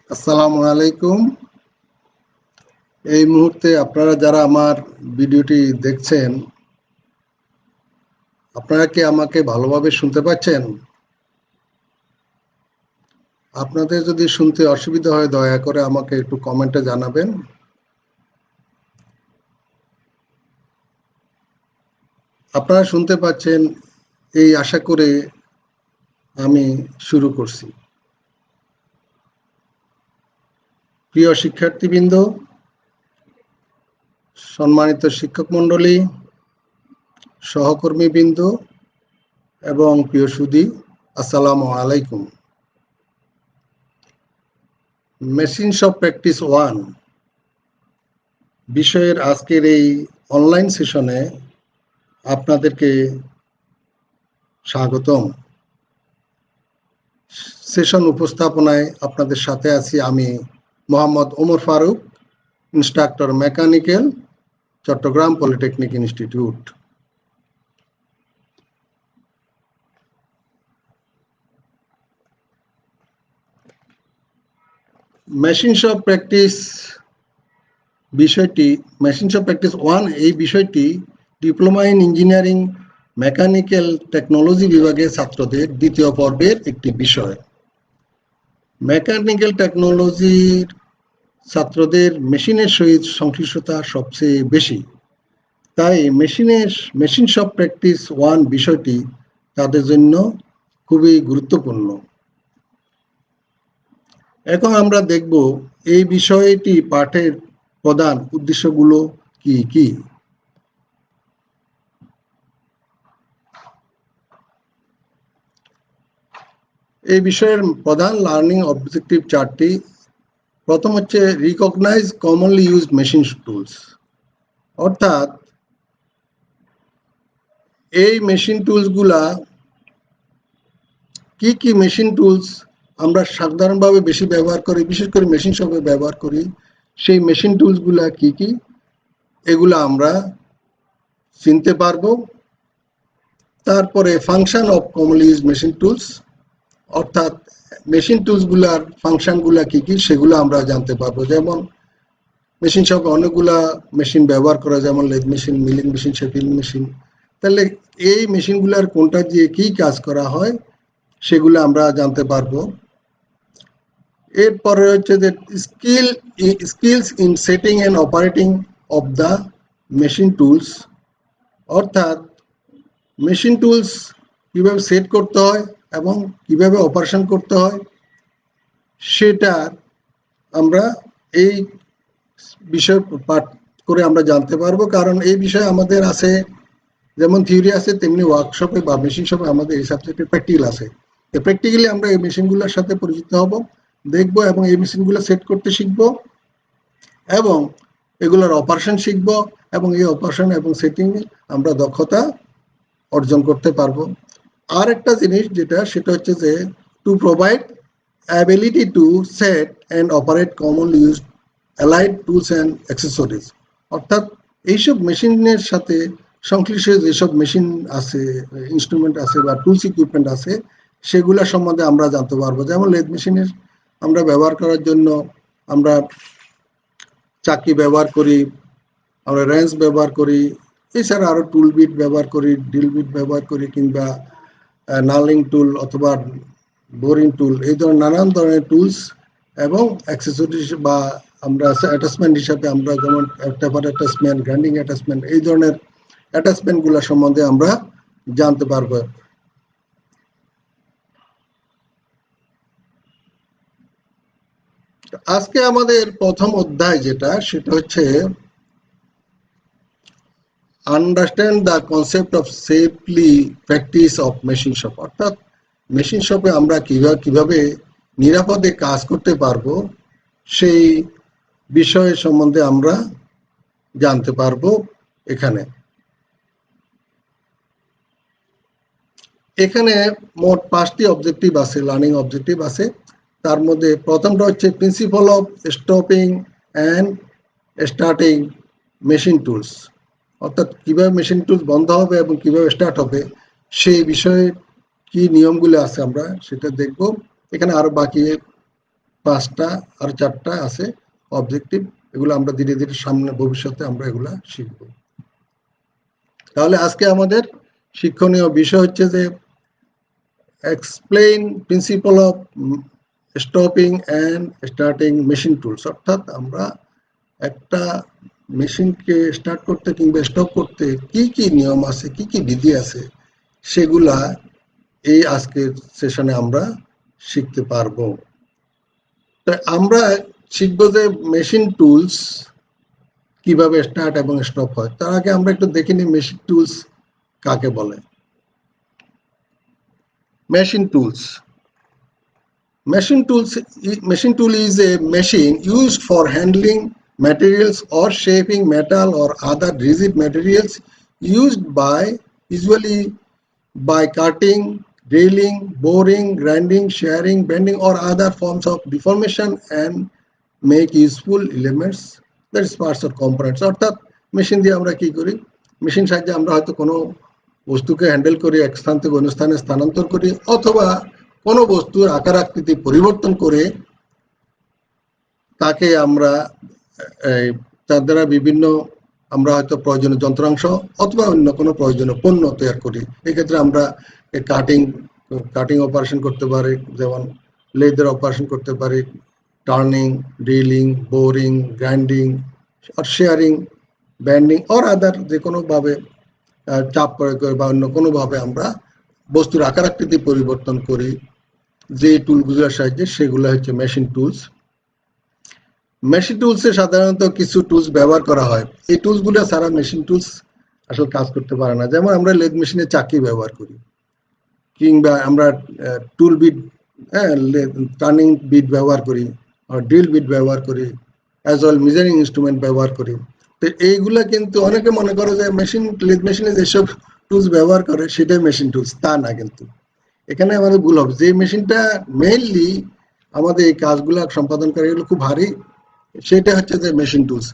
আসসালামু আলাইকুম। এই মুহূর্তে আপনারা যারা আমার ভিডিওটি দেখছেন, আপনারা কি আমাকে ভালোভাবে শুনতে পাচ্ছেন? আপনাদের যদি শুনতে অসুবিধা হয় দয়া করে আমাকে একটু কমেন্টে জানাবেন। আপনারা শুনতে পাচ্ছেন এই আশা করে আমি শুরু করছি। প্রিয় শিক্ষার্থীবৃন্দ, সম্মানিত শিক্ষক মণ্ডলী, সহকর্মীবৃন্দ এবং প্রিয় সুধী, আসসালামু আলাইকুম। মেশিনস অফ প্র্যাকটিস 1 বিষয়ের আজকের এই অনলাইন সেশনে আপনাদেরকে স্বাগতম। সেশন উপস্থাপনায় আপনাদের সাথে আছি আমি Mohammad Omar Faruk, instructor mechanical, Chattogram polytechnic institute. Machines of practice 1 এই বিষয়টি diploma in engineering mechanical technology বিভাগের ছাত্রদের দ্বিতীয় পর্বের একটি বিষয়। মেকানিক্যাল টেকনোলজির ছাত্রদের মেশিনের সহিত সংশ্লিষ্টতা সবচেয়ে বেশি, তাই মেশিনস অফ প্র্যাকটিস 1 বিষয়টি তাদের জন্য খুবই গুরুত্বপূর্ণ। এখন আমরা দেখব এই বিষয়টি পাঠের প্রধান উদ্দেশ্যগুলো কি কি। এই বিষয়ের প্রধান লার্নিং অবজেক্টিভ 4টি। প্রথম হচ্ছে recognise commonly used machine tools, অর্থাৎ এই মেশিন টুলসগুলা কি কি মেশিন টুলস আমরা সাধারণভাবে বেশি ব্যবহার করি, বিশেষ করে মেশিন শপে ব্যবহার করি, সেই মেশিন টুলসগুলা কি কি এগুলা আমরা চিনতে পারবো। তারপরে function of commonly used machine tools, অর্থাৎ মেশিন টুলসগুলার ফাংশনগুলা কি কি সেগুলো আমরা জানতে পারবো। যেমন মেশিন শপে অনেকগুলা মেশিন ব্যবহার করা, যেমন lathe machine, milling machine, shaping machine. তাহলে এই মেশিনগুলার কোনটা দিয়ে কি কাজ করা হয় সেগুলো আমরা জানতে পারবো। এরপরে হচ্ছে যে skills in setting and operating of the machine tools, অর্থাৎ মেশিন টুলস কিভাবে সেট করতে হয় এবং কিভাবে অপারেশন করতে হয় সেটা আমরা এই বিষয় পাঠ করে আমরা জানতে পারবো। কারণ এই বিষয়ে আমাদের আছে, যেমন থিওরি আছে তেমনি ওয়ার্কশপে বা মেশিন শপে আমাদের এই সাবজেক্টে প্র্যাকটিক্যাল আছে। প্র্যাকটিক্যালি আমরা এই মেশিনগুলোর সাথে পরিচিত হব, দেখব এবং এই মেশিনগুলো সেট করতে শিখব এবং এগুলোর অপারেশন শিখব এবং এই অপারেশন এবং সেটিং আমরা দক্ষতা অর্জন করতে পারবো। আর একটা জিনিস সেটা হচ্ছে যে to provide ability to set and operate commonly used allied tools and accessories, অর্থাৎ এইসব মেশিনের সাথে সংশ্লিষ্ট যেসব মেশিন আছে, ইনস্ট্রুমেন্ট আছে বা টুলস ইকুইপমেন্ট আছে সেগুলা সম্বন্ধে আমরা জানতে পারবো। যেমন লেদ মেশিনের আমরা ব্যবহার করার জন্য আমরা চাকি ব্যবহার করি, আমরা রেঞ্চ ব্যবহার করি, এছাড়া আরো টুল বিট ব্যবহার করি, ড্রিল বিট ব্যবহার করি, কিংবা নার্লিং টুল অথবা বোরিং টুল, এই ধরনের নানান ধরনের টুলস এবং অ্যাক্সেসরিজ বা আমরা অ্যাটাচমেন্ট হিসাবে আমরা যেমন টেপার অ্যাটাচমেন্ট, গ্রাইন্ডিং অ্যাটাচমেন্ট, এই ধরনের অ্যাটাচমেন্টগুলো সম্বন্ধে আমরা জানতে পারবো। আজকে আমাদের প্রথম অধ্যায় সেটা হচ্ছে understand the concept of safely practice of machine shop, অর্থাৎ মেশিন শপে আমরা কিভাবে নিরাপদে কাজ করতে পারবো সেই বিষয় সম্বন্ধে আমরা জানতে পারবো এখানে। এখানে মোট 5টি অবজেক্টিভ আছে, লার্নিং অবজেক্টিভ আছে। তার মধ্যে প্রথমটা হচ্ছে principal of stopping and starting machine tools, অর্থাৎ কিভাবে মেশিন টুলস বন্ধ হবে এবং কিভাবে স্টার্ট হবে সেই বিষয়ে কি নিয়মগুলো আছে আমরা সেটা দেখব। এখানে আরো বাকি 5টা আর 4টা আছে অবজেক্টিভ, এগুলো আমরা ধীরে ধীরে সামনে ভবিষ্যতে আমরা এগুলা শিখব। তাহলে আজকে আমাদের শিক্ষণীয় বিষয় হচ্ছে যে explain principal of stopping and starting machine tools, অর্থাৎ আমরা একটা মেশিনকে স্টার্ট করতে কিংবা স্টপ করতে কি কি নিয়ম আছে, কি কি বিধি আছে, সেগুলা এই আজকের সেশনে আমরা শিখতে পারবো। তাই আমরা শিখবো যে মেশিন টুলস কিভাবে স্টার্ট এবং স্টপ হয়। তার আগে আমরা একটু দেখে নিই মেশিন টুলস কাকে বলে। Machine tools. Machine tool is a machine used for handling materials or shaping metal or other rigid materials, usually by cutting, drilling, boring, grinding, shearing, bending or other forms of deformation and make useful elements, that is parts or components। অর্থাৎ machine দিয়ে আমরা কি করি, machine সাহায্যে আমরা হয়তো কোনো বস্তুকে হ্যান্ডেল করি, এক স্থান থেকে অন্য স্থানে স্থানান্তর করি, অথবা কোনো বস্তুর আকার আকৃতি পরিবর্তন করে তাকে আমরা তার দ্বারা বিভিন্ন আমরা হয়তো প্রয়োজনীয় যন্ত্রাংশ অথবা অন্য কোনো প্রয়োজনীয় পণ্য তৈরি করি। এক্ষেত্রে আমরা কাটিং অপারেশন করতে পারি, যেমন লেদার অপারেশন করতে পারি, টার্নিং, ড্রিলিং, বোরিং, গ্রাইন্ডিং আর শেয়ারিং, ব্যান্ডিং অর আদার যে কোনোভাবে চাপ প্রয়োগ করে বা অন্য কোনোভাবে আমরা বস্তুর আকার আকৃতি পরিবর্তন করি যে টুলগুলোর সাহায্যে, সেগুলো হচ্ছে মেশিন টুলস। মেশিন টুলসে সাধারণত কিছু টুলস ব্যবহার করা হয়। এই টুলসগুলো ছাড়া মেশিন টুলস আসলে কাজ করতে পারে না। যেমন আমরা লেদ মেশিনে চাকি ব্যবহার করি, কিংবা আমরা টুল বিট, টার্নিং বিট ব্যবহার করি, ড্রিল বিট ব্যবহার করি, অ্যাজ ওয়েল মেজারিং ইনস্ট্রুমেন্ট ব্যবহার করি। তো এইগুলা কিন্তু অনেকে মনে করে যে লেদ মেশিনে যেসব টুলস ব্যবহার করে সেটাই মেশিন টুলস, তা না। কিন্তু এখানে আমাদের ভুল হবে। যে মেশিনটা মেইনলি আমাদের এই কাজগুলো সম্পাদন করে, এগুলো খুব ভারী, সেটা হচ্ছে যে মেশিন টুলস।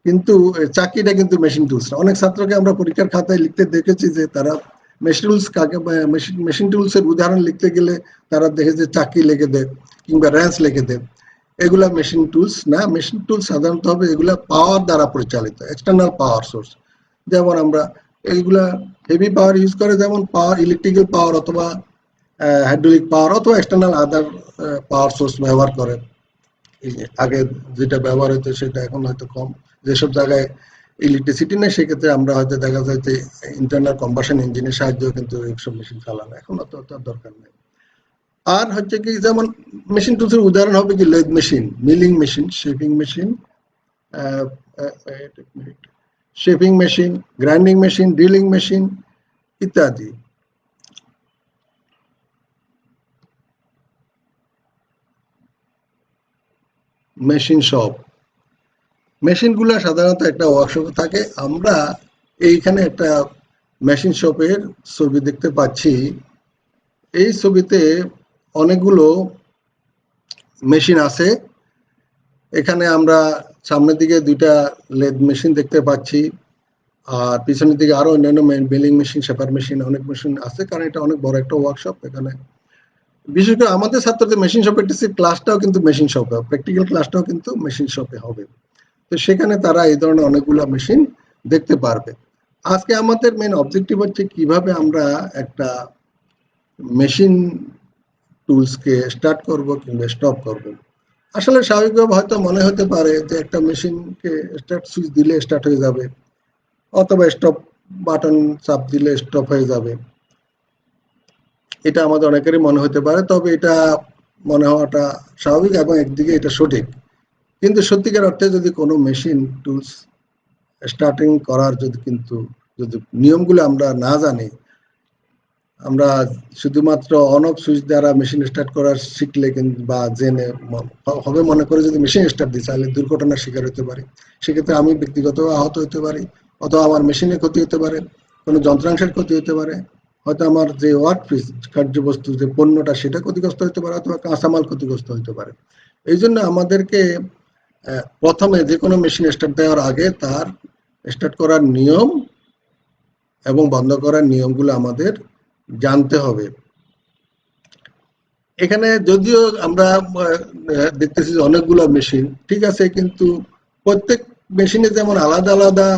কিন্তু চাকিটা কিন্তু মেশিন টুলস না। অনেক ছাত্রকে আমরা পরীক্ষার খাতায় লিখতে দেখেছি যে তারা মেশিন টুলস কাকে, মেশিন টুলসের উদাহরণ লিখতে গেলে তারা দেখে যে চাকি লিখে দেয় কিংবা র্যাঞ্চ লিখে দেয়। এগুলা মেশিন টুলস না। মেশিন টুলস সাধারণত হবে এগুলা পাওয়ার দ্বারা পরিচালিত, এক্সটার্নাল পাওয়ার সোর্স। যেমন আমরা এইগুলা হেভি পাওয়ার ইউজ করে, যেমন পাওয়ার, ইলেকট্রিক্যাল পাওয়ার অথবা হাইড্রোলিক পাওয়ার অথবা এক্সটার্নাল আদার পাওয়ার সোর্স ব্যবহার করে। আগে যেটা ব্যবহার হতো সেটা এখন হয়তো কম। যেসব জায়গায় ইলেকট্রিসিটি নেই সেক্ষেত্রে আমরা হয়তো দেখা যায় যে ইন্টারনাল কম্বাসন ইঞ্জিনের সাহায্যে কিন্তু এইসব মেশিন চালানো এখন অত দরকার নেই। আর হচ্ছে কি, যেমন মেশিন টুলসের উদাহরণ হবে কি lathe machine, milling machine, shaping machine, grinding machine, drilling machine ইত্যাদি। মেশিন শপ, মেশিনগুলো সাধারণত একটা ওয়ার্কশপে থাকে। আমরা এইখানে একটা মেশিন শপের ছবি দেখতে পাচ্ছি। এই ছবিতে অনেকগুলো মেশিন আছে। এখানে আমরা সামনের দিকে 2টা লেদ মেশিন দেখতে পাচ্ছি, আর পিছনের দিকে আরো অন্যান্য মিলিং মেশিন, শেপার মেশিন, অনেক মেশিন আছে, কারণ এটা অনেক বড় একটা ওয়ার্কশপ। এখানে বিশেষ করে আমাদের ছাত্রদের মেশিন শপে ক্লাসটাও কিন্তু মেশিন শপে, প্র্যাকটিক্যাল ক্লাসটাও কিন্তু মেশিন শপে হবে। তো সেখানে তারা এই ধরনের অনেকগুলো মেশিন দেখতে পারবে। আজকে আমাদের মেন অবজেক্টিভ হচ্ছে কিভাবে আমরা একটা মেশিন টুলসকে স্টার্ট করব কিংবা স্টপ করব। আসলে স্বাভাবিকভাবে হয়তো মনে হতে পারে যে একটা মেশিনকে স্টার্ট সুইচ দিলে স্টার্ট হয়ে যাবে, অথবা স্টপ বাটন চাপ দিলে স্টপ হয়ে যাবে। এটা আমাদের অনেকেরই মনে হতে পারে, তবে এটা মনে হওয়াটা স্বাভাবিক এবং একদিকে এটা সঠিক। কিন্তু সত্যিকার অর্থে যদি কোনো মেশিন টুলস স্টার্টিং করার যদি নিয়মগুলো আমরা না জানি, আমরা শুধুমাত্র অন অফ সুইচ দ্বারা মেশিন স্টার্ট করা শিখলে কিন্তু বা জেনে হবে মনে করে যদি মেশিন স্টার্ট দিই তাহলে দুর্ঘটনার শিকার হতে পারি। সেক্ষেত্রে আমি ব্যক্তিগত আহত হতে পারি, অথবা আমার মেশিনের ক্ষতি হতে পারে, কোনো যন্ত্রাংশের ক্ষতি হতে পারে, হয়তো আমার যে ওয়ার্ক পিস কার্যবস্তু যে পণ্যটা সেটা ক্ষতিগ্রস্ত হতে পারে, অথবা কাঁচামাল ক্ষতিগ্রস্ত হতে পারে। এই জন্য আমাদেরকে প্রথমে যে কোনো মেশিন স্টার্ট দেওয়ার আগে তার স্টার্ট করার নিয়ম এবং বন্ধ করার নিয়মগুলো আমাদের জানতে হবে। এখানে যদিও আমরা দেখতেছি যে অনেকগুলো মেশিন ঠিক আছে, কিন্তু প্রত্যেক মেশিনে যেমন আলাদা আলাদা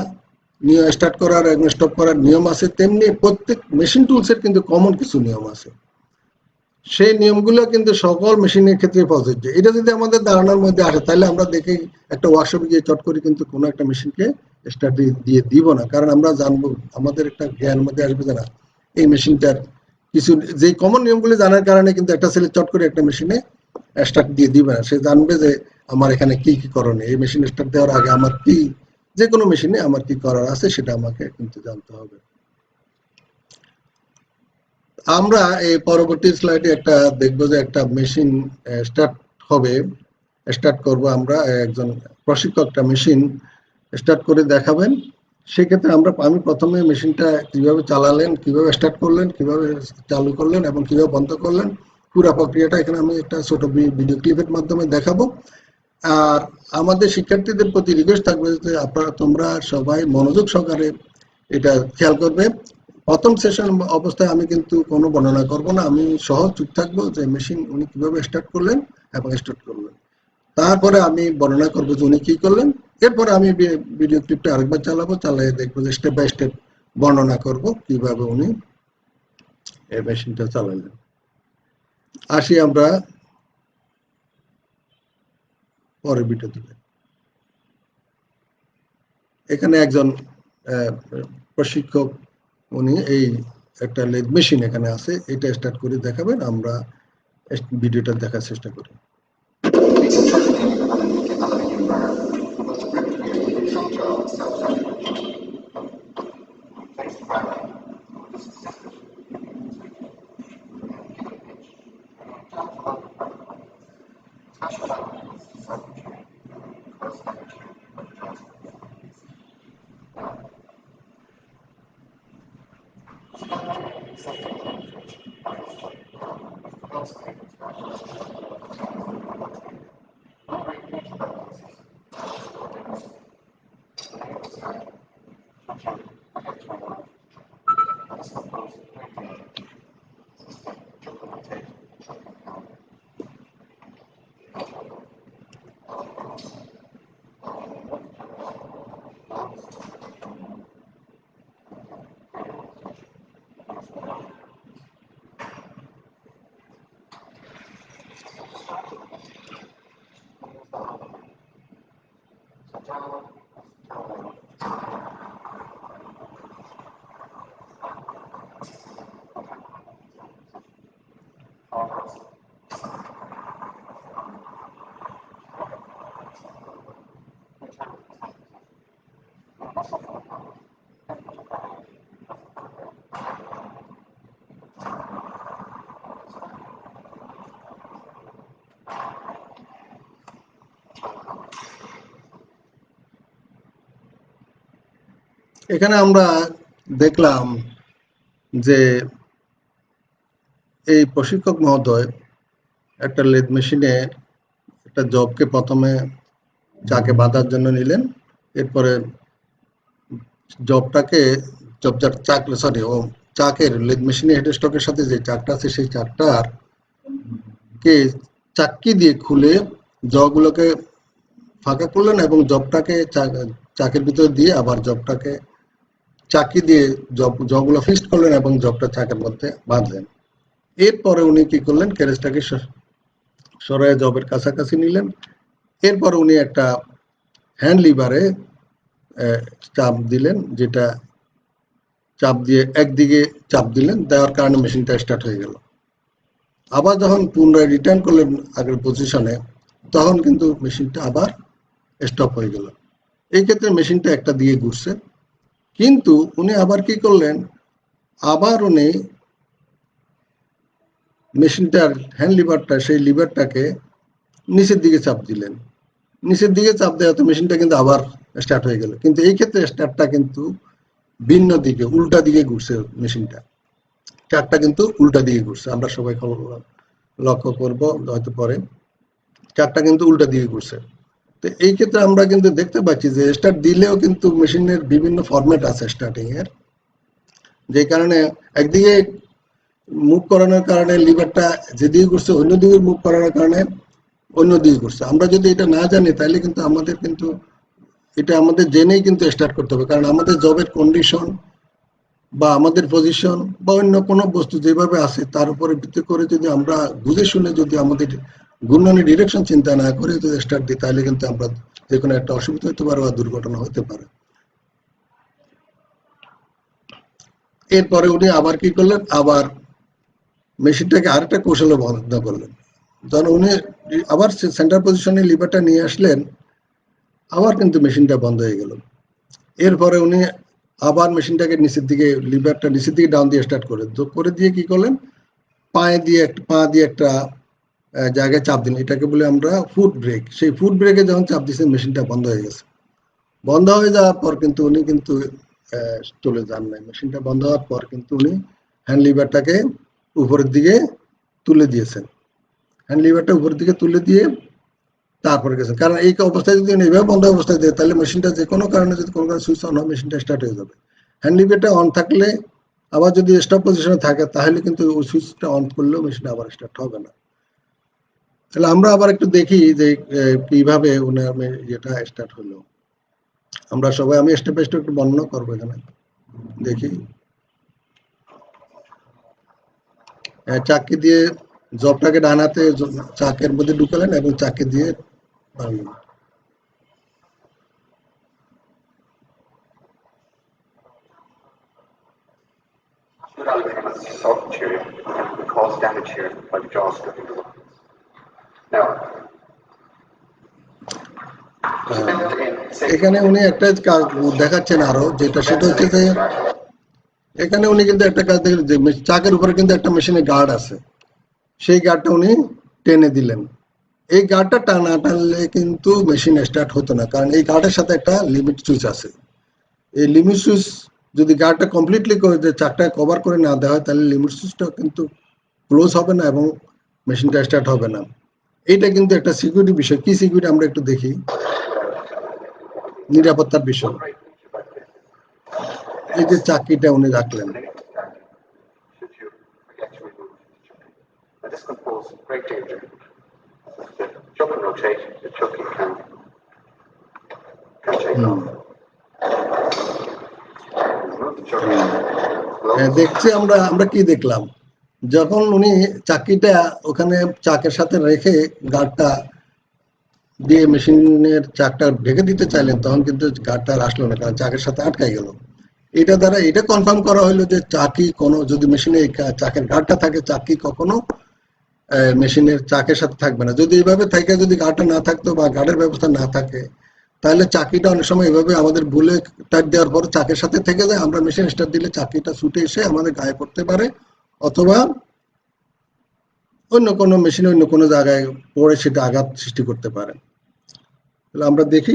স্টার্ট করার এবং স্টপ করার নিয়ম আছে, তেমনি প্রত্যেক মেশিন টুলসের কিন্তু কমন কিছু নিয়ম আছে। সেই নিয়মগুলো কিন্তু সকল মেশিনের ক্ষেত্রে প্রযোজ্য। এটা যদি আমাদের ধারণার মধ্যে আসে তাহলে আমরা দেখি একটা ওয়ার্কশপে গিয়ে চট করে কিন্তু কোনো একটা মেশিনকে স্টার্ট দিয়ে দিব না, কারণ আমরা জানবো, আমাদের একটা জ্ঞান মধ্যে আসবে যে না, এই মেশিনটার কিছু যে কমন নিয়মগুলি জানার কারণে কিন্তু একটা ছেলে চট করে একটা মেশিনে স্টার্ট দিয়ে দিবে না। সে জানবে যে আমার এখানে কি কি করণীয়, এই মেশিন স্টার্ট দেওয়ার আগে আমার কি, যে কোনো মেশিনে আমার কি করার আছে সেটা আমাকে কিন্তু জানতে হবে। আমরা এই পরবর্তী স্লাইডে একটা দেখবো যে একটা মেশিন স্টার্ট হবে, স্টার্ট করব আমরা, একজন প্রশিক্ষক একটা মেশিন স্টার্ট করে দেখাবেন। সেক্ষেত্রে আমি প্রথমে মেশিনটা কিভাবে চালালেন, কিভাবে স্টার্ট করলেন, কিভাবে চালু করলেন এবং কিভাবে বন্ধ করলেন, পুরো প্রক্রিয়াটা এখানে আমি একটা ছোট ভিডিও ক্লিপের মাধ্যমে দেখাবো। আর আমাদের শিক্ষার্থীদের প্রতি রিকোয়েস্ট থাকবে যে তোমরা সবাই মনোযোগ সহকারে এটা খেয়াল করবে। প্রথম সেশন অবস্থায় আমি কিন্তু কোনো বর্ণনা করব না, আমি সহজ চুপ থাকবো যে মেশিন উনি কিভাবে স্টার্ট করলেন এবং স্টার্ট করলেন। তারপরে আমি বর্ণনা করবো যে উনি কি করলেন। এরপরে আমি ভিডিও ক্লিপটা আরেকবার চালাবো, চালিয়ে দেখবো যে স্টেপ বাই স্টেপ বর্ণনা করব কিভাবে উনি এই মেশিনটা চালালেন। আসি আমরা পরের ভিডিওতে। এখানে একজন প্রশিক্ষক, উনি এই একটা লেদ মেশিন এখানে আছে, এটা স্টার্ট করে দেখাবেন, আমরা ভিডিওটা দেখার চেষ্টা করি। এখানে আমরা দেখলাম যে এই প্রশিক্ষক মহোদয় একটা লেদ মেশিনে একটা জবকে প্রথমে চাকে বাঁধার জন্য নিলেন, এরপরে জবটাকে চাকের লেদ মেশিনের হেড স্টকের সাথে যে চাকটা আছে সেই চাকটার কে চাক্কি দিয়ে খুলে জগুলোকে ফাঁকা করলেন এবং জবটাকে চাকের ভিতরে দিয়ে আবার জবটাকে চাকি দিয়ে জবগুলো ফিক্সড করলেন এবং জবটা চাকের মধ্যে বাঁধলেন। এরপরে উনি কি করলেন, ক্যারেজটাকে সরাই জবের কাছাকাছি নিলেন। এরপর উনি একটা হ্যান্ড লিভারে চাপ দিলেন, যেটা চাপ দিয়ে একদিকে চাপ দিলেন, দেওয়ার কারণে মেশিনটা স্টার্ট হয়ে গেল। আবার যখন পুনরায় রিটার্ন করলেন আগের পজিশনে, তখন কিন্তু মেশিনটা আবার স্টপ হয়ে গেল। এই ক্ষেত্রে মেশিনটা একটা দিয়ে ঘুরছে, কিন্তু উনি আবার কি করলেন, আবার উনি মেশিনটার হ্যান্ড লিভারটা সেই লিভারটাকে নিচের দিকে চাপ দিলেন, নিচের দিকে চাপ দেওয়াতে মেশিনটা কিন্তু আবার স্টার্ট হয়ে গেল, কিন্তু এই ক্ষেত্রে স্টার্টটা কিন্তু ভিন্ন দিকে উল্টা দিকে ঘুরছে মেশিনটা, চারটা কিন্তু উল্টা দিকে ঘুরছে, আমরা সবাই লক্ষ্য করব হয়তো পরে, চারটা কিন্তু উল্টা দিকে ঘুরছে। তো এই ক্ষেত্রে আমরা কিন্তু দেখতে পাচ্ছি যে স্টার্ট দিলেও কিন্তু মেশিনের বিভিন্ন ফরম্যাট আছে স্টার্টিং এর, যে কারণে একদিকে মুভ করানোর কারণে লিভারটা যেদিকে ঘুরছে অন্যদিকে মুভ করানোর কারণে অন্যদিকে ঘুরছে। আমরা যদি এটা না জানি তাহলে কিন্তু আমাদের কিন্তু এটা আমাদের জেনেই কিন্তু স্টার্ট করতে হবে, কারণ আমাদের জবের কন্ডিশন বা আমাদের পজিশন বা অন্য কোনো বস্তু যেভাবে আছে তার উপরে ভিত্তি করে যদি আমরা বুঝে শুনে যদি আমাদের ঘূর্ণনের ডিরেকশন চিন্তা না করে যদি স্টার্ট দিই তাহলে কিন্তু আমরা যে কোনো একটা অসুবিধা হতে পারে বা দুর্ঘটনা হতে পারে। এরপরে উনি আবার কি করলেন, আবার মেশিনটাকে আরেকটা কৌশলে বন্ধ করলেন, যখন উনি আবার সেন্টার পজিশনে লিভারটা নিয়ে আসলেন, আবার কিন্তু মেশিনটা বন্ধ হয়ে গেল। এরপরে উনি আবার মেশিনটাকে নিচের দিকে লিভারটা নিচের দিকে ডাউন দিয়ে স্টার্ট করে দিয়ে কি করলেন, পা দিয়ে একটা জায়গায় চাপ দিন, এটাকে বলে আমরা ফুট ব্রেক, সেই ফুট ব্রেকে যখন চাপ দিচ্ছে মেশিনটা বন্ধ হয়ে গেছে। বন্ধ হয়ে যাওয়ার পর কিন্তু উনি কিন্তু চলে যান নাই, মেশিনটা বন্ধ হওয়ার পর কিন্তু উনি হ্যান্ড লিভারটাকে উপরের দিকে তুলে দিয়েছেন, হ্যান্ড লিভারটা উপরের দিকে তুলে দিয়ে তারপরে গেছেন, কারণ এই অবস্থায় যদি এইভাবে বন্ধ অবস্থায় দেয় তাহলে মেশিনটা যে কোনো কারণে যদি কোনো কারণে সুইচ অন হয় মেশিনটা স্টার্ট হয়ে যাবে। হ্যান্ড লিভারটা অন থাকলে আবার যদি স্টপ পজিশনে থাকে তাহলে কিন্তু ওই সুইচটা অন করলেও মেশিনটা আবার স্টার্ট হবে না। তাহলে আমরা আবার একটু দেখি যে কিভাবে ওনার এটা স্টার্ট হলো, আমরা সবাই আমি স্টেপ বাই স্টেপ একটু বর্ণনা করবো এখানে। দেখি, চাকি দিয়ে জবটাকে ডান হাতে চাকের মধ্যে ঢুকালেন এবং চাকি দিয়ে বাড়লেন। soft tube would cause damage here by the jaw slipping the lines. Now, এখানে উনি একটা কাজ দেখাচ্ছেন আরো, যেটা সেটা হচ্ছে যে এখানে উনি কিন্তু একটা কাজ দেখেন যে চাকের উপরে কিন্তু একটা মেশিনের গার্ড আছে, সেই গার্ডটা উনি টেনে দিলেন। এই গার্ডটা টানা টানলে কিন্তু মেশিন স্টার্ট হতো না, কারণ এই গার্ডের সাথে একটা লিমিট সুইচ আছে। এই লিমিট সুইচ যদি গার্ডটা কমপ্লিটলি করে চাকটা কভার করে না দেওয়া হয় তাহলে লিমিট সুইচটা কিন্তু ক্লোজ হবে না এবং মেশিনটা স্টার্ট হবে না। এটা কিন্তু একটা সিকিউরিটি বিষয়। কি সিকিউরিটি আমরা একটু দেখি, নিরাপত্তার বিষয়। এই যে চাকিটা উনি রাখলেন, this could pose great danger. The chuck can rotate, the chucky can take off. দেখছি আমরা কি দেখলাম, যখন উনি চাকিটা ওখানে চাকের সাথে রেখে গার্ডটা দিয়ে মেশিনের চাকটা ঢেকে দিতে চাইলেন তখন কিন্তু গার্ডটা আসলো না, কারণ চাকের সাথে আটকাই গেল। এটা দ্বারা এটা কনফার্ম করা হলো যে চাকি কোনো যদি মেশিনে চাকের গার্ডটা থাকে চাকি কখনো মেশিনের চাকের সাথে থাকবে না। যদি এইভাবে থাকে, যদি গার্ডটা না থাকতো বা গার্ডের ব্যবস্থা না থাকে তাহলে চাকিটা অনেক সময় এভাবে আমাদের ভুলে টাইট দেওয়ার পর চাকের সাথে থেকে যায়, আমরা মেশিন স্টার্ট দিলে চাকিটা ছুটে এসে আমাদের গায়ে পড়তে পারে অথবা অন্য কোনো মেশিনে অন্য কোনো জায়গায় পড়ে সেটা আঘাত সৃষ্টি করতে পারে। তাহলে আমরা দেখি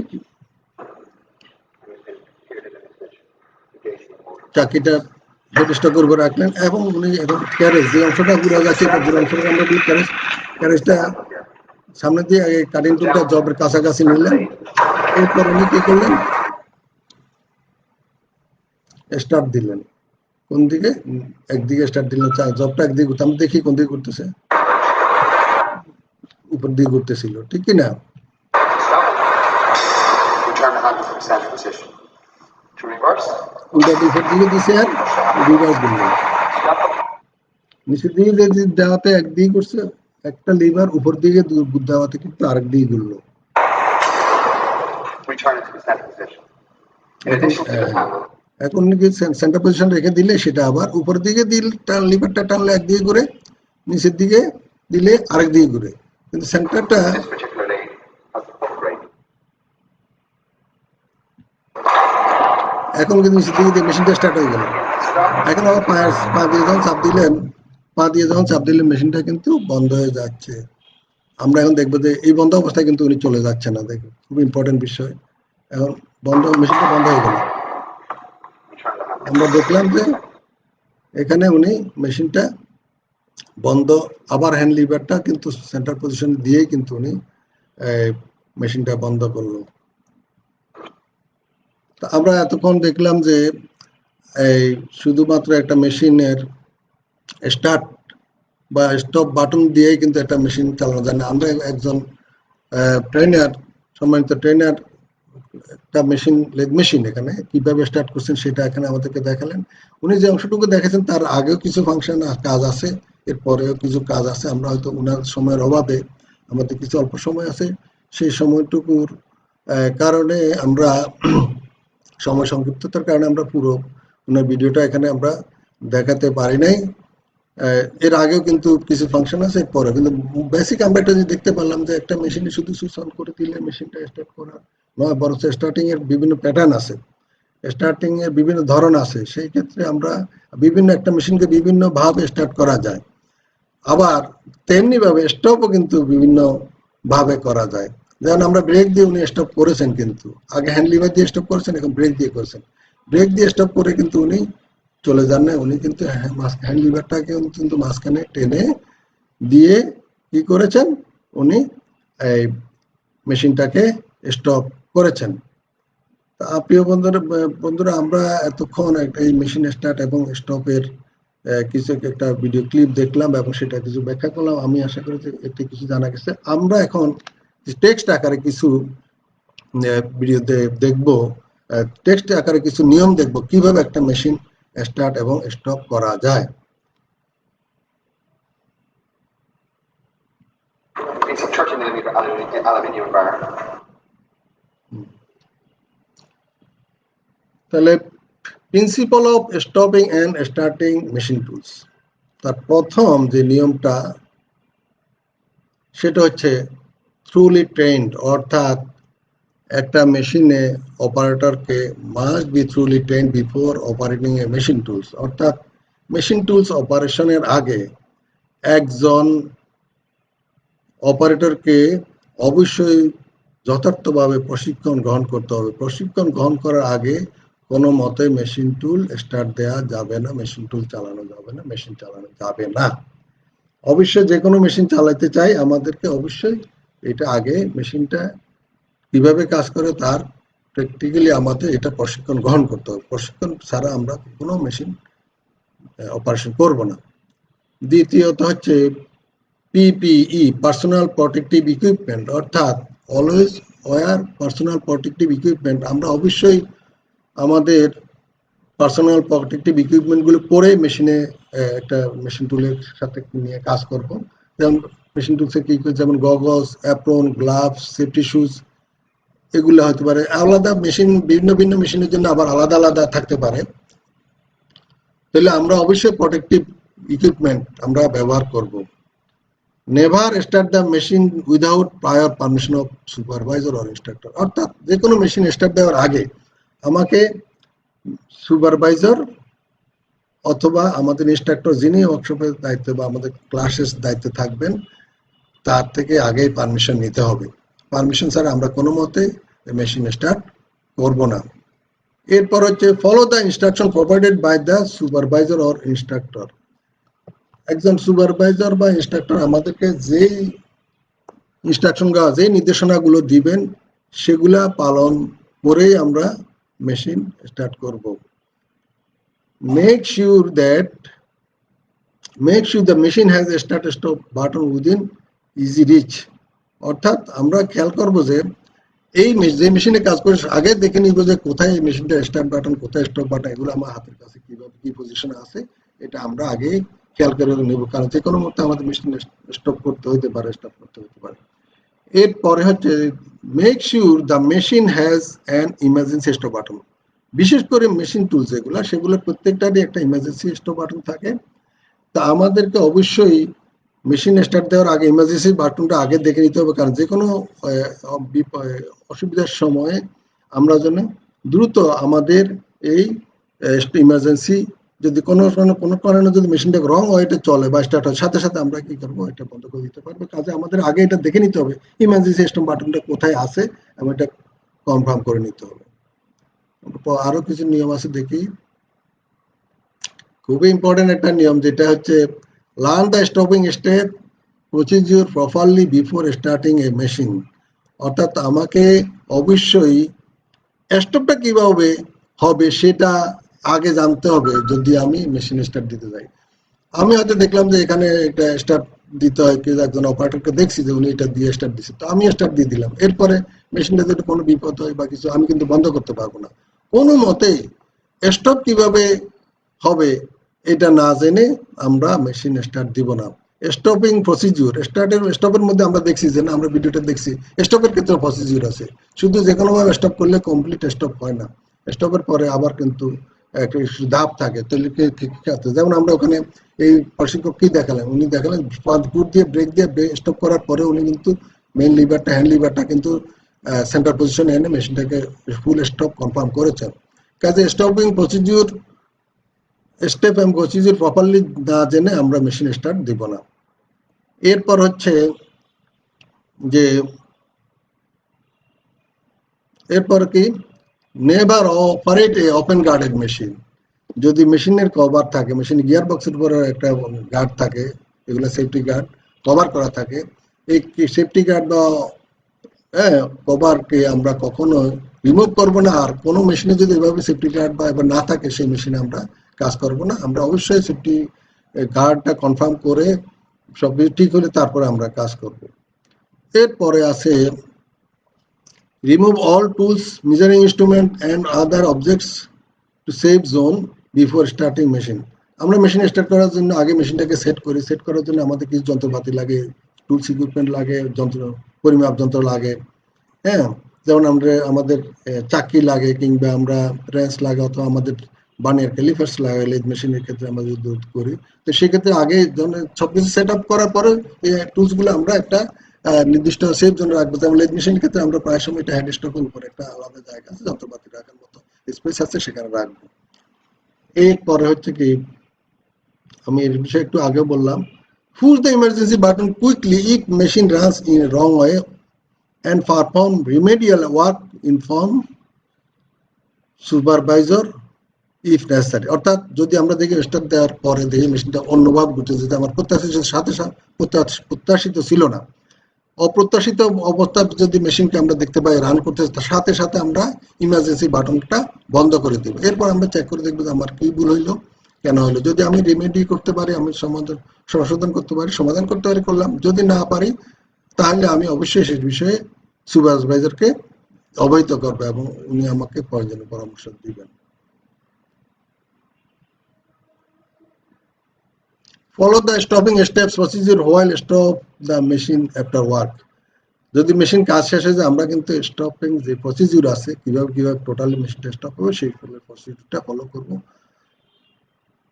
চাকিটা হেড স্টকের উপর রাখলেন এবং উনি এখন ক্যারেজ যে অংশটা ঘুরে যাচ্ছে এটা ঘুরে অংশটা আমরা বলি ক্যারেজটা সামনে দিয়ে কাটিং টুলটা জবের কাছাকাছি নিলেন। এরপর উনি কি করলেন, স্টার্ট দিলেন। কোন দিকে, একদিকে স্টার্ট দিলেন, জবটা একদিকে ঘুরতে, আমি দেখি কোন দিকে ঘুরতেছে, উপর দিকে ঘুরতেছিল, ঠিক কিনা? উল্টা উপর দিকে দিছে আর রিভার্স দিলেন, নিচের দিকে দেওয়াতে একদিকে করছে, একটা লিভার উপর দিকে দেওয়াতে কিন্তু আরেক দিকে ঘুরলো। এখন সেন্টার পজিশন রেখে দিলে সেটা আবার উপর দিকে দিলে লিভারটা টানলে একদিকে ঘুরে, নিচের দিকে দিলে আরেক দিকে ঘুরে, কিন্তু সেন্টারটা এখন কিন্তু নিচের দিকে মেশিনটা স্টার্ট হয়ে গেল। এখন আবার পা দিয়ে যখন চাপ দিলেন পা দিয়ে যখন চাপ দিলে মেশিনটা কিন্তু বন্ধ হয়ে যাচ্ছে। আমরা এখন দেখবো যে এই বন্ধ অবস্থায় কিন্তু উনি চলে যাচ্ছে না, দেখুন খুব ইম্পর্টেন্ট বিষয়। এখন মেশিনটা বন্ধ হয়ে গেল। Turn the handle. আমরা দেখলাম যে এখানে উনি মেশিনটা বন্ধ, আবার হ্যান্ড লিভারটা কিন্তু সেন্টার পজিশন দিয়েই কিন্তু উনি মেশিনটা বন্ধ করলো। তা আমরা এতক্ষণ দেখলাম যে এই শুধুমাত্র একটা মেশিনের স্টার্ট বা স্টপ বাটন দিয়েই কিন্তু একটা মেশিন চালানো যায় না। আমরা একজন ট্রেনার, সম্মানিত ট্রেনার, একটা মেশিন এখানে কিভাবে স্টার্ট করছেন সেটা এখানে আমাদেরকে দেখালেন। উনি যে অংশটুকু দেখেছেন তার আগেও কিছু ফাংশন কাজ আছে, এরপরেও কিছু কাজ আছে। আমরা হয়তো ওনার সময়ের অভাবে, আমাদের কিছু অল্প সময় আছে, সেই সময়টুকুর কারণে আমরা সময় সংক্ষিপ্ততার কারণে আমরা পুরো ওনার ভিডিওটা এখানে আমরা দেখাতে পারি নাই। এর আগেও কিন্তু কিছু ফাংশন আছে, এরপরে কিন্তু বেসিক আমরা এটা দেখতে পারলাম যে একটা মেশিনে শুধু সুইচ অন করে দিলে মেশিনটা স্টার্ট করা নয়, বরং স্টার্টিং এর বিভিন্ন প্যাটার্ন আছে, স্টার্টিং এর বিভিন্ন ধরন আছে। সেই ক্ষেত্রে আমরা বিভিন্ন একটা মেশিনকে বিভিন্ন ভাবে স্টার্ট করা যায়, আবার তেমনি ভাবে স্টপও কিন্তু বিভিন্ন ভাবে করা যায়। যেমন আমরা ব্রেক দিয়ে উনি স্টপ করেছেন, কিন্তু আগে হ্যান্ড লিভার দিয়ে স্টপ করেছেন, এখন ব্রেক দিয়ে করেছেন। ব্রেক দিয়ে স্টপ করে কিন্তু উনি চলে যান না, উনি কিন্তু হ্যান্ড লিভারটাকে কিন্তু মাঝখানে টেনে দিয়ে কি করেছেন, উনি এই মেশিনটাকে স্টপ করেছেন। প্রিয় বন্ধুরা আমরা এতক্ষণ এই মেশিন স্টার্ট এবং স্টপের কিছু একটা ভিডিও ক্লিপ দেখলাম এবং সেটা কিছু ব্যাখ্যা করলাম। আমি আশা করি যে এতে কিছু জানা গেছে। আমরা এখন টেক্সট আকারে কিছু ভিডিওতে দেখব, টেক্সট আকারে কিছু নিয়ম দেখব কিভাবে একটা মেশিন স্টার্ট এবং স্টপ করা যায়। It's a 30mm aluminium bar. তাহলে principal of stopping and starting machine tools, তার প্রথম যে নিয়মটা সেটা হচ্ছে থ্রুলি ট্রেন্ড, অর্থাৎ একটা মেশিনে অপারেটরকে must be thoroughly trained before operating a machine tools, অর্থাৎ মেশিন টুলস অপারেশনের আগে একজন অপারেটরকে অবশ্যই যথার্থভাবে প্রশিক্ষণ গ্রহণ করতে হবে। প্রশিক্ষণ গ্রহণ করার আগে কোনো মতে মেশিন টুল স্টার্ট দেওয়া যাবে না, মেশিন টুল চালানো যাবে না, মেশিন চালানো যাবে না। অবশ্যই যে কোনো মেশিন চালাতে চাই আমাদেরকে অবশ্যই এটা আগে মেশিনটা কিভাবে কাজ করে তার প্র্যাকটিক্যালি আমাদের এটা প্রশিক্ষণ গ্রহণ করতে হবে। প্রশিক্ষণ ছাড়া আমরা কোনো মেশিন অপারেশন করব না। দ্বিতীয়ত হচ্ছে পিপিই, পার্সোনাল প্রোটেক্টিভ ইকুইপমেন্ট, অর্থাৎ always wear personal protective equipment. আমরা অবশ্যই আমাদের পার্সোনাল প্রোটেক্টিভ ইকুইপমেন্টগুলো পরে মেশিনে একটা মেশিন টুলের সাথে নিয়ে কাজ করব। যেমন মেশিন টুলসে কি, যেমন goggles, apron, gloves, safety shoes, এগুলো হতে পারে। আলাদা মেশিন, ভিন্ন ভিন্ন মেশিনের জন্য আবার আলাদা আলাদা থাকতে পারে। তাহলে আমরা অবশ্যই প্রোটেক্টিভ ইকুইপমেন্ট আমরা ব্যবহার করব। Never start the machine without prior permission of supervisor or instructor, অর্থাৎ যে কোনো মেশিন স্টার্ট দেওয়ার আগে আমাকে সুপারভাইজার অথবা আমাদের ইনস্ট্রাক্টর যিনি ওয়ার্কশপের দায়িত্ব বা আমাদের ক্লাসের দায়িত্বে থাকবেন তার থেকে আগেই পারমিশন নিতে হবে। পারমিশন ছাড়া আমরা কোনো মতে মেশিন স্টার্ট করব না। এরপর হচ্ছে follow the instruction provided by the supervisor or instructor. একজন সুপারভাইজার বা ইনস্ট্রাক্টর আমাদেরকে যেই যে নির্দেশনাগুলো দিবেন সেগুলা পালন করেই আমরা মেশিন স্টার্ট করব। Make sure the machine has a start stop button within easy reach, অর্থাৎ আমরা খেয়াল করব যে এই যে মেশিনে কাজ করে আগে দেখে নিব যে কোথায় এই মেশিনটা স্টার্ট বাটন, কোথায় স্টপ বাটন, এগুলো আমার হাতের কাছে কিভাবে কি পজিশনে আছে এটা আমরা আগে খেয়াল করে নেব, কারণ যে কোনো মুহূর্তে আমাদের মেশিন স্টপ করতে হতে পারে, স্টপ করতে হতে পারে। এরপরে হচ্ছে make sure the machine has an emergency stop button. বিশেষ করে মেশিন টুলস যেগুলো, সেগুলো প্রত্যেকটারই একটা ইমার্জেন্সি স্টপ বাটন থাকে। তা আমাদেরকে অবশ্যই মেশিন স্টার্ট দেওয়ার আগে ইমার্জেন্সি বাটনটা আগে দেখে নিতে হবে, কারণ যে কোনো অসুবিধার সময়ে আমরা যেন দ্রুত আমাদের এই ইমার্জেন্সি যদি কোনো কারণে যদি মেশিনটা রং ওয়েতে চলে বা স্টার্ট হয়, সাথে সাথে আমরা কি করবো, এটা বন্ধ করে দিতে পারবো। কাজে আমাদের আগে এটা দেখে নিতে হবে ইমার্জেন্সি স্টপ বাটনটা কোথায় আছে এবং এটা কনফার্ম করে নিতে হবে। আরো কিছু নিয়ম আছে দেখি। খুবই ইম্পর্টেন্ট একটা নিয়ম, যেটা হচ্ছে learn the stopping step procedure properly before starting A machine. অর্থাৎ আমাকে অবশ্যই স্টপটা কিভাবে হবে সেটা আগে জানতে হবে যদি আমি মেশিন স্টার্ট দিতে যাই। আমি হয়তো দেখলাম যে এখানে একটা স্টার্ট দিতে হয়, কেউ একজন অপারেটরকে দেখছি যে উনি এটা দিয়ে স্টার্ট দিচ্ছে, তো আমি স্টার্ট দিয়ে দিলাম। এরপরে মেশিনটা যদি কোনো বিপদ হয় বা কিছু, আমি কিন্তু বন্ধ করতে পারবো না। কোনো মতেই স্টপ কিভাবে হবে এটা না জেনে আমরা মেশিন স্টার্ট দিব না। স্টপিং প্রসিডিউর, স্টপের মধ্যে আমরা দেখছি যে না, আমরা ভিডিওটা দেখছি, স্টপের ক্ষেত্রে প্রসিডিউর আছে। শুধু যে কোনো ভাবে স্টপ করলে কমপ্লিট স্টপ হয় না, স্টপের পরে আবার কিন্তু একটা ধাপ থাকে। যেমন আমরা ওখানে এই প্রশিক্ষক কি দেখালেন, উনি দেখালেন ফুট দিয়ে ব্রেক দিয়ে স্টপ করার পরে উনি কিন্তু মেইন লিভারটা, হ্যান্ড লিভারটা কিন্তু সেন্টার পজিশনে এনে মেশিনটাকে ফুল স্টপ কনফার্ম করেছেন। কাজে স্টপিং প্রসিডিউর স্টেপ এবং প্রসিডিউর প্রপারলি না জেনে আমরা মেশিন স্টার্ট দিব না। এরপর হচ্ছে যে এরপর কি, নেভার অপারেট এ ওপেন গার্ডেড মেশিন। যদি মেশিনের কভার থাকে, মেশিন গিয়ার বক্সের উপরে একটা গার্ড থাকে, এগুলো সেফটি গার্ড কভার করা থাকে, এই সেফটি গার্ড বা কভারকে আমরা কখনো রিমুভ করবো না। আর কোনো মেশিনে যদি এভাবে সেফটি গার্ড বা এবার না থাকে, সেই মেশিনে আমরা কাজ করবো না। আমরা অবশ্যই সেফটি গার্ডটা কনফার্ম করে সব ঠিক হলে তারপরে আমরা কাজ করব। এরপরে আছে remove all tools, measuring instrument and other objects to save zone before starting machine. আমরা মেশিন স্টার্ট করার জন্য আগে মেশিনটাকে সেট করি। সেট করার জন্য আমাদের কিছু যন্ত্রপাতি লাগে, টুলস ইকুইপমেন্ট লাগে, পরিমাপ যন্ত্র লাগে। হ্যাঁ, যেমন আমাদের চাকি লাগে, কিংবা আমরা রেঞ্চ লাগে, অথবা আমাদের বানিয়ার ক্যালিপার্স লাগে লেদ মেশিনের ক্ষেত্রে আমরা যদি করি। তো সেক্ষেত্রে আগে সবকিছু সেট আপ করার পরে এই টুলসগুলো আমরা একটা নির্দিষ্ট সেফ জন্য রাখবো। যেমন লেদ মেশিনের ক্ষেত্রে আমরা প্রায় সময় এটা হ্যান্ড স্টকের উপরে একটা আলাদা জায়গা আছে, যন্ত্রপাতি রাখার মতো স্পেস আছে, সেখানে রাখবো। এরপরে হচ্ছে কি, আমি এর বিষয়ে একটু আগে বললাম, push the emergency button quickly if machine runs in wrong way and perform remedial work, inform supervisor if necessary। অর্থাৎ যদি আমরা দেখি স্টার্ট দেওয়ার পরে দেখি মেশিনটা অন্যভাবে ঘটে, যেটা আমার প্রত্যাশিত ছিল না, অপ্রত্যাশিত অবস্থা যদি মেশিনকে আমরা দেখতে পাই রান করতে, তার সাথে সাথে আমরা ইমার্জেন্সি বাটনটা বন্ধ করে দেব। এরপর আমরা চেক করে দেখবো যে আমার কি ভুল হইলো, কেন হলো। যদি আমি রেমেডি করতে পারি, আমি সংশোধন করতে পারি, সমাধান করতে পারি, করলাম। যদি না পারি, তাহলে আমি অবশ্যই সেই বিষয়ে সুপারভাইজারকে অবহিত করবো এবং উনি আমাকে প্রয়োজনীয় পরামর্শ দিবেন। Follow the stopping steps procedure while stop the machine after work. যদি মেশিন কাজ শেষ হয়ে যায়, আমরা কিন্তু স্টপিং যে প্রসিডিউর আছে, কিভাবে টোটালি মেশিনটা স্টপ হবে, সেই প্রসিডিউরটা ফলো করবো।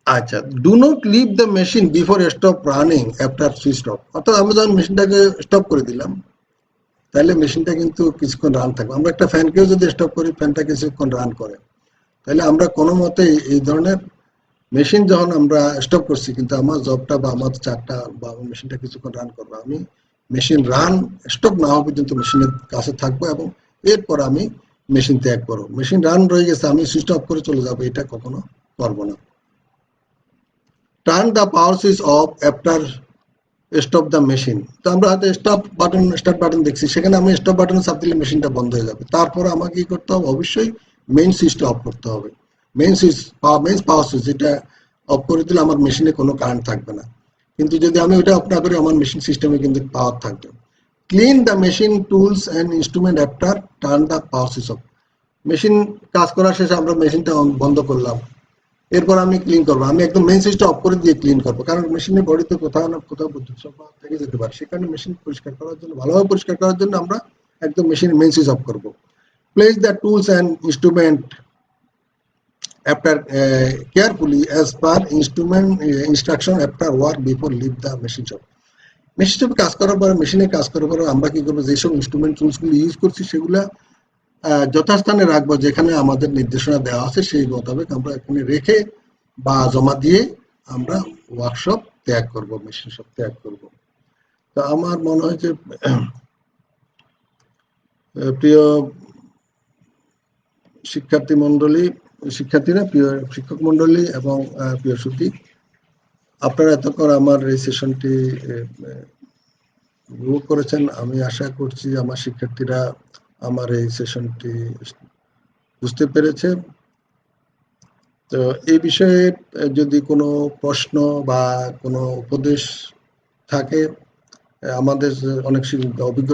আচ্ছা, do not leave the machine before stop running after switch off. অর্থাৎ আমরা যখন মেশিনটাকে স্টপ করে দিলাম, তাহলে মেশিনটা কিন্তু কিছুক্ষণ রান থাকবে। আমরা একটা ফ্যানকেও যদি স্টপ করি, ফ্যানটা কিছুক্ষণ রান করে, তাহলে আমরা কোনো মতে এই ধরনের মেশিন যখন আমরা স্টপ করছি, কিন্তু আমার জবটা বা আমার চারটা বা আমার মেশিনটা কিছুক্ষণ রান করবো, আমি মেশিন রান স্টপ না হওয়া পর্যন্ত মেশিনের কাছে থাকবো এবং এরপর আমি মেশিন ত্যাগ করবো। মেশিন রান রয়ে গেছে, আমি সুইচ অফ করে চলে যাবো, এটা কখনো করবো না। Turn the power switch off after stop the machine. তো আমরা হয়তো স্টার্ট বাটন দেখছি, সেখানে আমি স্টপ বাটনে চাপ দিলে মেশিনটা বন্ধ হয়ে যাবে। তারপরে আমাকে কি করতে হবে, অবশ্যই মেইন সুইচটা অফ করতে হবে। মেইন পাওয়ার সুইচ, এটা অফ করে দিলে আমার মেশিনে কোনো কারেন্ট থাকবে না। কিন্তু যদি আমি ওটা অফ না করি, আমার মেশিন সিস্টেমে কিন্তু পাওয়ার থাকবে। Clean the machine tools and instrument after turn the power switch off. Machine কাজ করার শেষে আমরা মেশিনটা বন্ধ করলাম, এরপর আমি ক্লিন করবো। আমি একদম মেইন সুইচটা অফ করে দিয়ে ক্লিন করবো, কারণ মেশিনের বডিতে কোথাও না কোথাও বিদ্যুৎ সরবরাহ থেকে যেতে পারে। সেখানে মেশিন পরিষ্কার করার জন্য, ভালোভাবে পরিষ্কার করার জন্য আমরা একদম মেশিনের মেইন সুইচ অফ করবো। Place the tools and instrument after carefully as per instruction after work before leave the machine shop. Machine শপে কাজ করার পরে, মেশিনে কাজ করার পরে আমরা কি করবো, যেসব ইনস্ট্রুমেন্ট টুলসগুলো ইউজ করছি সেগুলা যথাস্থানে রাখবো, যেখানে আমাদের নির্দেশনা দেওয়া আছে সেই মোতাবেক আমরা এখানে রেখে বা জমা দিয়ে আমরা ওয়ার্কশপ ত্যাগ করব, মেশিন শপ ত্যাগ করব। তো আমার মনে হয় যে প্রিয় শিক্ষার্থীরা, প্রিয় শিক্ষক মন্ডলী এবং প্রিয় সুধী, আপনারা এতক্ষণ আমার এই সেশনটি উপভোগ করেছেন। আমি আশা করছি আমার শিক্ষার্থীরা আমার এই সেশনটি বুঝতে পেরেছে। তো এই বিষয়ে যদি কোনো প্রশ্ন বা কোনো উপদেশ থাকে, আমাদের অনেক অভিজ্ঞ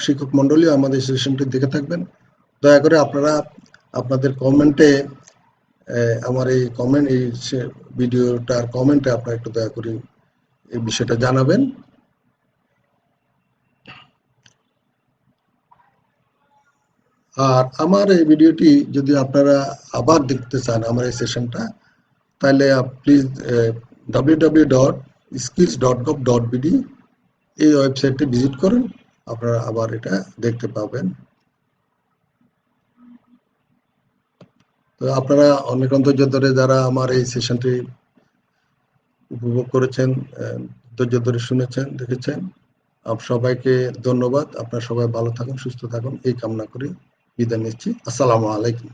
শিক্ষক মন্ডলী আমাদের সেশনটি দেখে থাকবেন। দয়া করে আপনারা আপনাদের কমেন্টে আমার এই ভিডিওটার কমেন্টে আপনারা একটু দয়া করে এই বিষয়টা জানাবেন। আর আমার এই ভিডিওটি যদি আপনারা আবার দেখতে চান, আমার এই সেশনটা, তাহলে প্লিজ www.skills.gov.bd এই ওয়েবসাইটটি ভিজিট করুন, আপনারা আবার এটা দেখতে পাবেন। তো আপনারা অনেকক্ষণ ধরে যারা আমার এই সেশনটি উপভোগ করেছেন, ধৈর্য ধরে শুনেছেন, দেখেছেন, সবাইকে ধন্যবাদ। আপনারা সবাই ভালো থাকুন, সুস্থ থাকুন, এই কামনা করে বিদায় নিচ্ছি। আসসালামু আলাইকুম।